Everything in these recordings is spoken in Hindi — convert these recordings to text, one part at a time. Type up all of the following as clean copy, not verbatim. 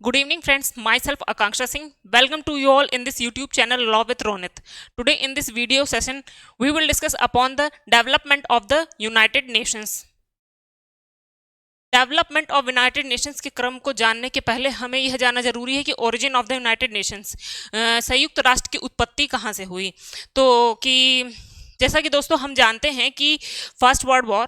Good evening, friends. Myself Akanksha Singh. Welcome to you all in this YouTube channel Law with Ronit. Today, in this video session, we will discuss upon the development of the United Nations. Development of United Nations के क्रम को जानने के पहले हमें यह जानना जरूरी है कि origin of the United Nations, संयुक्त राष्ट्र की उत्पत्ति कहाँ से हुई। तो कि जैसा कि दोस्तों हम जानते हैं कि फर्स्ट वर्ल्ड वॉर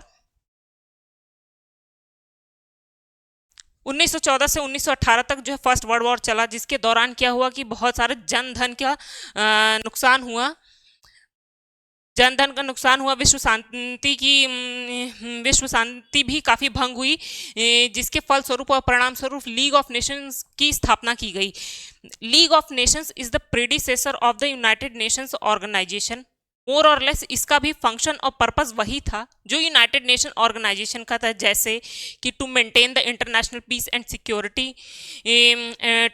1914 से 1918 तक जो है फर्स्ट वर्ल्ड वॉर चला, जिसके दौरान क्या हुआ कि बहुत सारे जन धन का नुकसान हुआ। जनधन का नुकसान हुआ, विश्व शांति भी काफ़ी भंग हुई, जिसके फलस्वरूप और परिणाम स्वरूप लीग ऑफ नेशंस की स्थापना की गई। League of Nations is the predecessor of the United Nations Organisation. More और लेस इसका भी फंक्शन और पर्पस वही था जो यूनाइटेड नेशन ऑर्गेनाइजेशन का था, जैसे कि to maintain the international peace and security,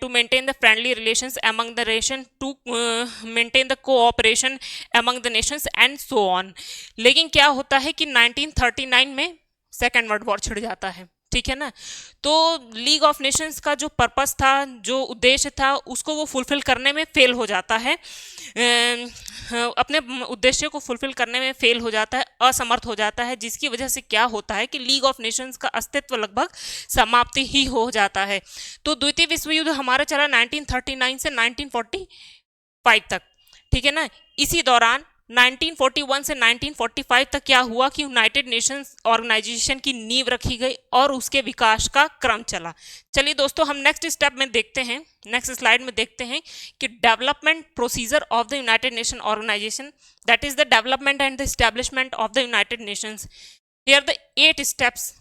to maintain the friendly relations among the nation, to maintain the cooperation among the nations and so on. लेकिन क्या होता है कि 1939 में सेकेंड वर्ल्ड वॉर छिड़ जाता है, ठीक है ना। तो लीग ऑफ नेशंस का जो पर्पस था, जो उद्देश्य था, उसको वो फुलफिल करने में फेल हो जाता है, अपने उद्देश्य को फुलफिल करने में फेल हो जाता है, असमर्थ हो जाता है, जिसकी वजह से क्या होता है कि लीग ऑफ नेशंस का अस्तित्व लगभग समाप्ति ही हो जाता है। तो द्वितीय विश्व युद्ध हमारा चला 1939 से 1945 तक, ठीक है ना। इसी दौरान 1941 से 1945 तक क्या हुआ कि यूनाइटेड नेशंस ऑर्गेनाइजेशन की नींव रखी गई और उसके विकास का क्रम चला। चलिए दोस्तों, हम नेक्स्ट स्टेप में देखते हैं, नेक्स्ट स्लाइड में देखते हैं कि development procedure of the United Nation Organisation, that is the development and the establishment of the United Nations. Here the 8 steps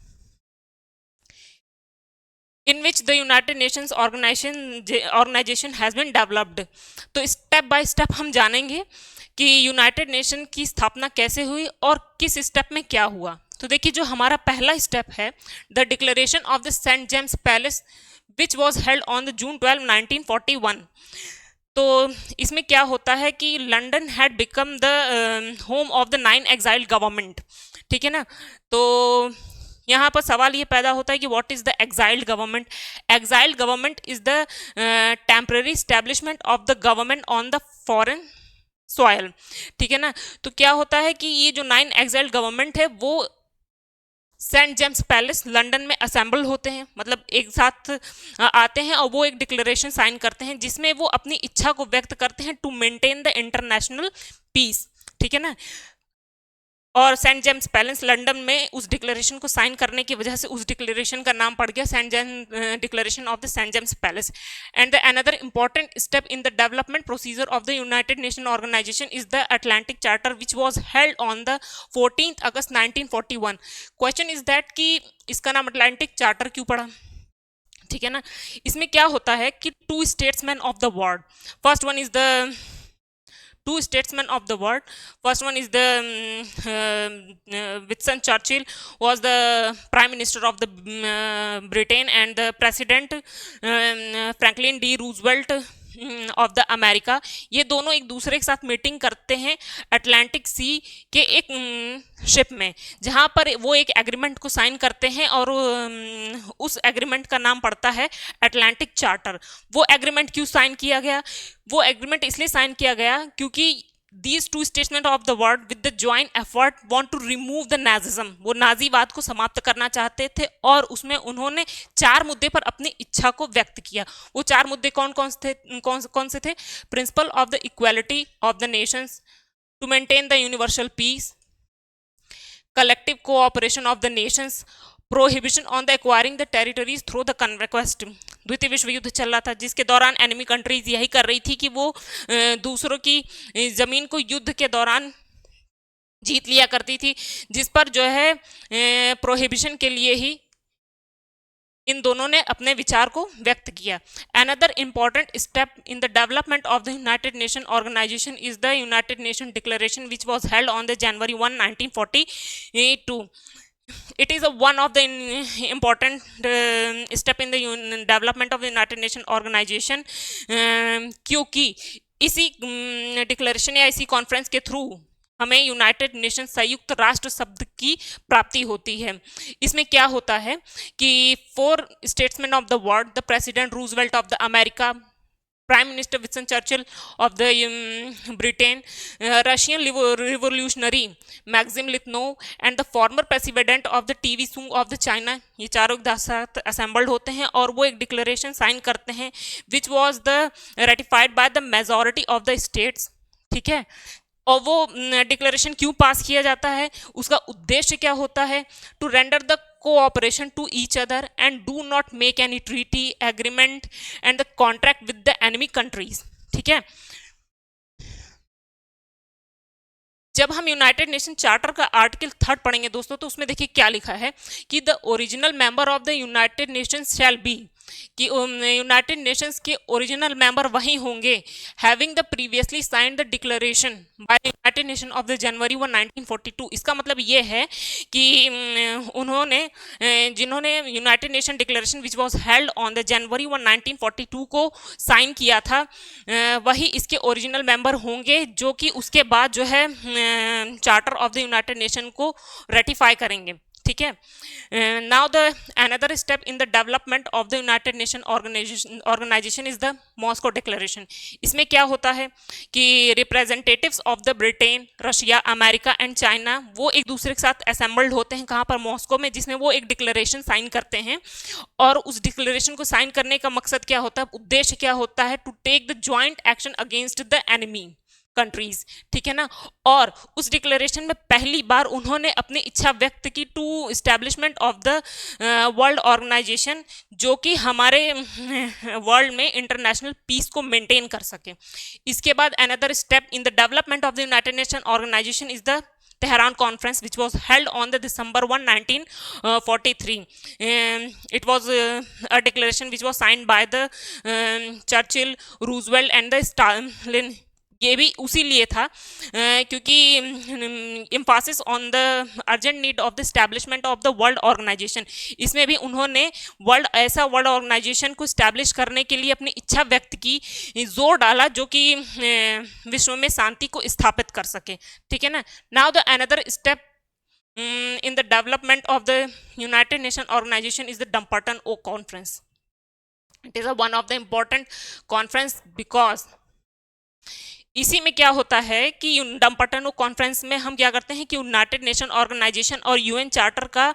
in which the United Nations organization has been developed। तो स्टेप बाय स्टेप हम जानेंगे कि यूनाइटेड नेशन की स्थापना कैसे हुई और किस स्टेप में क्या हुआ। तो देखिए, जो हमारा पहला स्टेप है, the declaration of the Saint James Palace which was held on the June 12, 1941। तो इसमें क्या होता है कि London had become the home of the 9 exiled government, ठीक है ना। तो यहाँ पर सवाल ये पैदा होता है कि what is the exiled government. Exiled government is the temporary establishment of the government on the foreign soil, ठीक है ना। तो क्या होता है कि ये जो 9 एक्साइल्ड गवर्नमेंट है वो सेंट जेम्स पैलेस लंदन में असेंबल होते हैं, मतलब एक साथ आते हैं और वो एक डिक्लेरेशन साइन करते हैं जिसमें वो अपनी इच्छा को व्यक्त करते हैं to maintain the international peace, ठीक है ना। और सेंट जेम्स पैलेस लंदन में उस डिक्लेरेशन को साइन करने की वजह से उस डिक्लेरेशन का नाम पड़ गया Saint James declaration of the Saint James Palace. And the another important step in the development procedure of the United Nation Organisation is the Atlantic Charter which was held on the 14 August 1941। Question is that कि इसका नाम अटलांटिक चार्टर क्यों पड़ा, ठीक है ना। इसमें क्या होता है कि 2 statesman of the world, first one is the 2 statesmen of the world. First one is the Winston Churchill was the prime minister of the Britain, and the president Franklin D. Roosevelt of the America. ये दोनों एक दूसरे के साथ मीटिंग करते हैं अटलांटिक सी के एक शिप में, जहाँ पर वो एक एग्रीमेंट को साइन करते हैं और उस एग्रीमेंट का नाम पड़ता है अटलांटिक चार्टर। वो एग्रीमेंट क्यों साइन किया गया? वो एग्रीमेंट इसलिए साइन किया गया क्योंकि These 2 statesmen of the world with the joint effort want to remove the Nazism। वो नाजीवाद को समाप्त करना चाहते थे और उसमें उन्होंने 4 मुद्दे पर अपनी इच्छा को व्यक्त किया। वो 4 मुद्दे कौन से थे? Principle of the equality of the nations, to maintain the universal peace, collective cooperation of the nations, prohibition on the acquiring the territories through the conquest. द्वितीय विश्व युद्ध चल रहा था जिसके दौरान एनिमी कंट्रीज यही कर रही थी कि वो दूसरों की जमीन को युद्ध के दौरान जीत लिया करती थी, जिस पर जो है प्रोहिबिशन के लिए ही इन दोनों ने अपने विचार को व्यक्त किया। Another important step in the development of the United Nation Organisation is the United Nation declaration which was held on the January 1, 1942। It is one of the important step in the development of the United Nations organization, क्योंकि इसी डिक्लेरेशन या इसी कॉन्फ्रेंस के थ्रू हमें यूनाइटेड नेशन संयुक्त राष्ट्र शब्द की प्राप्ति होती है। इसमें क्या होता है कि 4 statesman of the world, the president Roosevelt of the America, Prime Minister Winston Churchill of the Britain, Russian revolutionary Maxim Litvinov, and the former president of the TV Sung of the China, ये चारों एक साथ असेंबल्ड होते हैं और वो एक डिक्लेरेशन साइन करते हैं which was the ratified by the majority of the states. ठीक है, और वो डिक्लेरेशन क्यों पास किया जाता है, उसका उद्देश्य क्या होता है, to render the cooperation to each other and do not make any treaty agreement and the contract with the enemy countries. ठीक है, जब हम यूनाइटेड नेशन चार्टर का आर्टिकल 3 पढ़ेंगे दोस्तों, तो उसमें देखिए क्या लिखा है कि the original member of the United Nations shall B, कि यूनाइटेड नेशंस के ओरिजिनल मेंबर वही होंगे having the previously signed the declaration bye United nation of the January 1 1942। इसका मतलब ये है कि उन्होंने जिन्होंने United Nation declaration which was held on the January 1 1942 को साइन किया था, वही इसके ओरिजिनल मेंबर होंगे जो कि उसके बाद जो है charter of the United Nation को रेटिफाई करेंगे। ठीक है, now the another step in the development of the United Nation Organisation is the Moscow declaration. इसमें क्या होता है कि representatives of the Britain, Russia, America and China वो एक दूसरे के साथ असेंबल्ड होते हैं कहाँ पर, मॉस्को में, जिसमें वो एक डिक्लेरेशन साइन करते हैं और उस डिक्लेरेशन को साइन करने का मकसद क्या होता है, उद्देश्य क्या होता है, to take the joint action against the enemy countries. ठीक है ना, और उस डिक्लेरेशन में पहली बार उन्होंने अपनी इच्छा व्यक्त की to establishment of the world organisation, जो कि हमारे वर्ल्ड में इंटरनेशनल पीस को मेंटेन कर सके। इसके बाद another step in the development of the United Nation Organisation is the Tehran Conference, which was held on the December 1 1943. It was a declaration which was signed by the Churchill, Roosevelt and the Stalin। ये भी उसी लिए था क्योंकि emphasis on the urgent need of the establishment of the world organisation, इसमें भी उन्होंने ऐसा वर्ल्ड ऑर्गेनाइजेशन को इस्टेब्लिश करने के लिए अपनी इच्छा व्यक्त की, जोर डाला जो कि विश्व में शांति को स्थापित कर सके। ठीक है ना, now the another step in the development of the United Nations organization is the Dumbarton Oak Conference. It is one of the important conference because इसी में क्या होता है कि डम्बर्टन ओक कॉन्फ्रेंस में हम क्या करते हैं कि यूनाइटेड नेशन ऑर्गेनाइजेशन और यूएन चार्टर का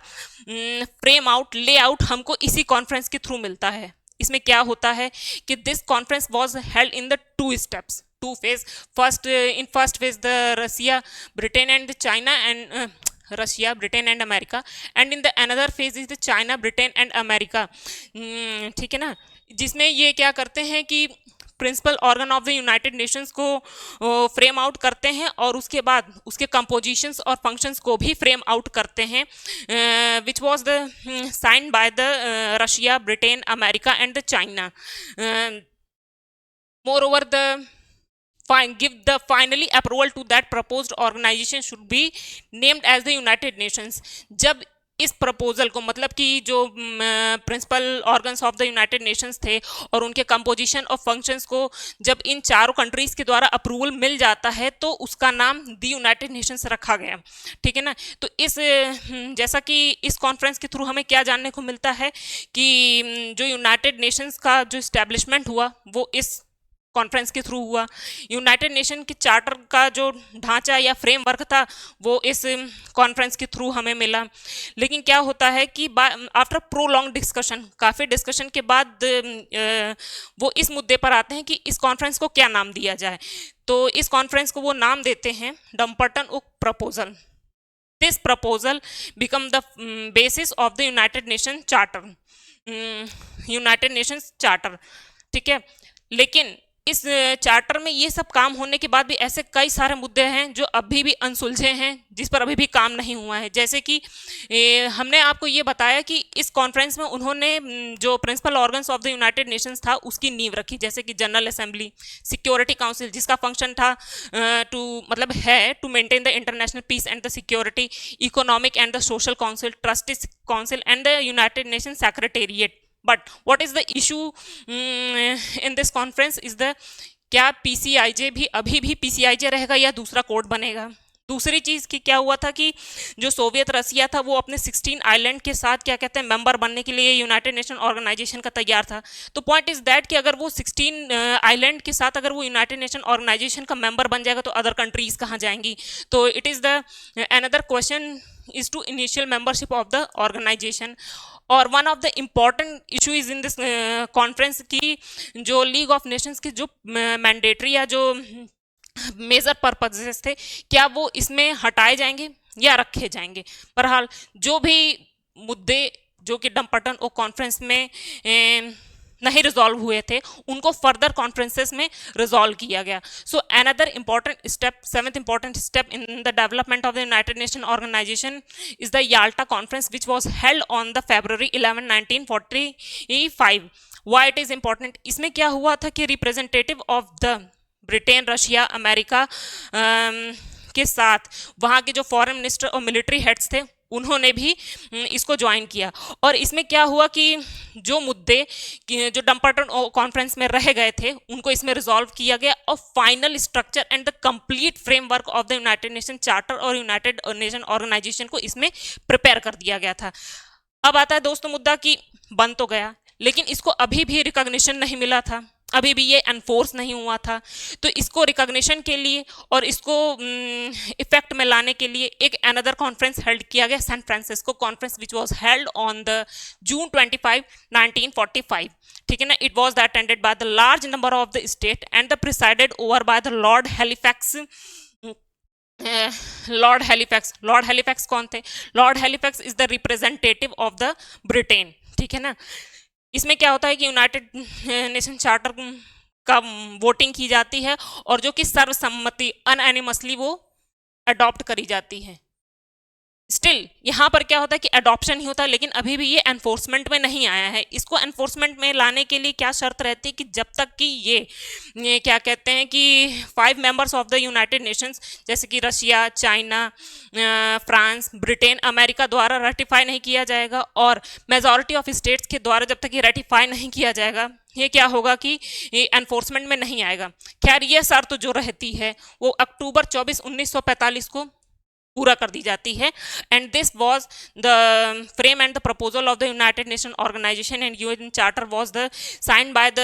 फ्रेम आउट, लेआउट हमको इसी कॉन्फ्रेंस के थ्रू मिलता है। इसमें क्या होता है कि this conference was held in the 2 steps, 2 phase. First phase the Russia, Britain and the China and Russia, Britain and America, and in the another phase is the China, Britain and America. ठीक है ना, जिसमें ये क्या करते हैं कि principal organ of the United Nations को फ्रेम आउट करते हैं और उसके बाद उसके कंपोजिशंस और फंक्शंस को भी फ्रेम आउट करते हैं, which was the signed by the Russia, Britain, America and the China. More over the give the finally approval to that proposed organization should be named as the United Nations। जब इस प्रपोजल को, मतलब कि जो principal organs of the United Nations थे और उनके कंपोजिशन और फंक्शंस को जब इन चारों कंट्रीज के द्वारा अप्रूवल मिल जाता है तो उसका नाम द यूनाइटेड नेशंस रखा गया। ठीक है ना, तो इस जैसा कि इस कॉन्फ्रेंस के थ्रू हमें क्या जानने को मिलता है कि जो यूनाइटेड नेशंस का जो इस्टेब्लिशमेंट हुआ वो इस कॉन्फ्रेंस के थ्रू हुआ। यूनाइटेड नेशन के चार्टर का जो ढांचा या फ्रेमवर्क था वो इस कॉन्फ्रेंस के थ्रू हमें मिला। लेकिन क्या होता है कि आफ्टर प्रोलॉन्ग डिस्कशन, काफ़ी डिस्कशन के बाद वो इस मुद्दे पर आते हैं कि इस कॉन्फ्रेंस को क्या नाम दिया जाए। तो इस कॉन्फ्रेंस को वो नाम देते हैं Dumbarton Oak proposal. This proposal become the basis of the United Nation Charter, United Nations Charter. ठीक है, लेकिन इस चार्टर में ये सब काम होने के बाद भी ऐसे कई सारे मुद्दे हैं जो अभी भी अनसुलझे हैं, जिस पर अभी भी काम नहीं हुआ है। जैसे कि हमने आपको ये बताया कि इस कॉन्फ्रेंस में उन्होंने जो principal organs of the United Nations था उसकी नींव रखी, जैसे कि जनरल असेंबली, सिक्योरिटी काउंसिल जिसका फंक्शन था to maintain the international peace and the security, Economic and the Social Council, Trustees Council and the United Nation Secretariat. But what is the issue in this conference is the क्या PCIJ भी अभी भी PCIJ रहेगा या दूसरा कोड बनेगा। दूसरी चीज की क्या हुआ था कि जो सोवियत रसिया था वो अपने 16 आइलैंड के साथ क्या कहते हैं मेंबर बनने के लिए यूनाइटेड नेशन ऑर्गेनाइजेशन का तैयार था। तो पॉइंट इज दैट कि अगर वो 16 आइलैंड के साथ अगर वो यूनाइटेड नेशन ऑर्गेनाइजेशन का मेंबर बन जाएगा तो अदर कंट्रीज कहाँ जाएंगी। तो it is the another question is to initial membership of the organization। और one of the important issue is in this conference की जो लीग ऑफ नेशंस के जो मैंडेटरी या जो मेजर पर्पजेस थे क्या वो इसमें हटाए जाएंगे या रखे जाएंगे। बहरहाल जो भी मुद्दे जो कि डम्पटन ओ कॉन्फ्रेंस में नहीं रिजॉल्व हुए थे उनको फर्दर कॉन्फ्रेंसेस में रिजॉल्व किया गया। So another important step, seventh important step in the development of the United Nation Organisation is the Yalta Conference which was held on the February 11, 1945। Why it is important, इसमें क्या हुआ था कि representative of the Britain, Russia, America के साथ वहाँ के जो फॉरेन मिनिस्टर और मिलिट्री हेड्स थे उन्होंने भी इसको ज्वाइन किया। और इसमें क्या हुआ कि जो मुद्दे जो डम्पटन कॉन्फ्रेंस में रह गए थे उनको इसमें रिजॉल्व किया गया और final structure and the complete framework of the United Nation charter और यूनाइटेड नेशन ऑर्गेनाइजेशन को इसमें प्रिपेयर कर दिया गया था। अब आता है दोस्तों मुद्दा कि बन तो गया लेकिन इसको अभी भी रिकॉग्निशन नहीं मिला था, अभी भी ये एनफोर्स नहीं हुआ था। तो इसको रिकॉग्निशन के लिए और इसको इफेक्ट में लाने के लिए एक अनदर कॉन्फ्रेंस हेल्ड किया गया, San Francisco Conference which was held on the June 25, 1945। ठीक है ना। It was attended by the large number of the state and the presided over by the Lord Halifax. Lord Halifax कौन थे? Lord Halifax is the representative of the Britain. ठीक है ना। इसमें क्या होता है कि यूनाइटेड नेशन चार्टर का वोटिंग की जाती है और जो कि सर्वसम्मति अनएनिमसली वो अडॉप्ट करी जाती है। स्टिल यहाँ पर क्या होता है कि अडॉप्शन ही होता है लेकिन अभी भी ये एनफोर्समेंट में नहीं आया है। इसको एनफोर्समेंट में लाने के लिए क्या शर्त रहती है कि जब तक कि ये क्या कहते हैं कि 5 members of the United Nations जैसे कि Russia, China, France, Britain, America द्वारा रेटिफाई नहीं किया जाएगा और मेजॉरिटी ऑफ स्टेट्स के द्वारा जब तक ये रेटिफाई नहीं किया जाएगा ये क्या होगा कि ये एनफोर्समेंट में नहीं आएगा। खैर ये शर्त जो रहती है वो अक्टूबर 24, 1945 को पूरा कर दी जाती है। And this was the frame and the proposal of the United Nation Organisation and UN charter was the signed by the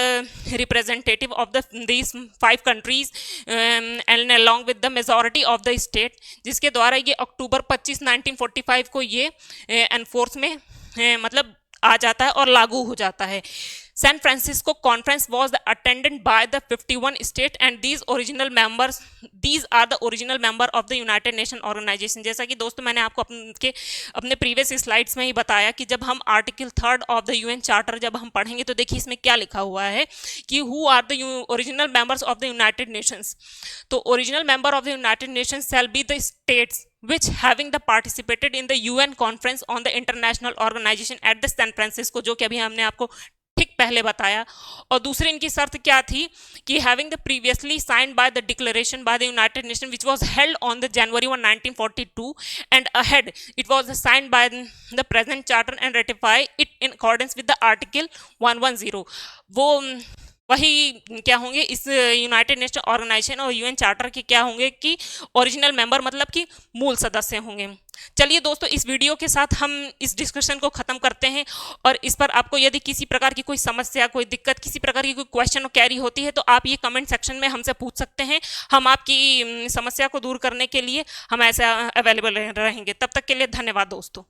representative of the these 5 countries and along with the majority of the state, जिसके द्वारा ये अक्टूबर 25, 1945 को ये एनफोर्स में मतलब आ जाता है और लागू हो जाता है। San Francisco Conference was attended by the 51 states and these are the original member of the United Nation Organization। जैसा कि दोस्तों मैंने आपको अपने प्रीवियस स्लाइड्स में ही बताया कि जब हम article 3 of the UN charter जब हम पढ़ेंगे तो देखिए इसमें क्या लिखा हुआ है कि who are the original members of the United Nations. तो original member of the United Nations shall be the states which having the participated in the UN conference on the international organization at the San Francisco, जो कि अभी हमने आपको ठीक पहले बताया। और दूसरी इनकी शर्त क्या थी कि having the previously signed by the declaration by the United Nations which was held on the January 1, 1942 and ahead it was signed by the present charter and ratify it in accordance with the article 110। वो वही क्या होंगे इस यूनाइटेड नेशन ऑर्गेनाइजेशन और यूएन चार्टर के क्या होंगे कि ओरिजिनल मेंबर मतलब कि मूल सदस्य होंगे। चलिए दोस्तों इस वीडियो के साथ हम इस डिस्कशन को ख़त्म करते हैं और इस पर आपको यदि किसी प्रकार की कोई समस्या, कोई दिक्कत, किसी प्रकार की कोई क्वेश्चन कैरी होती है तो आप ये कमेंट सेक्शन में हमसे पूछ सकते हैं। हम आपकी समस्या को दूर करने के लिए हम ऐसा अवेलेबल रहेंगे। तब तक के लिए धन्यवाद दोस्तों।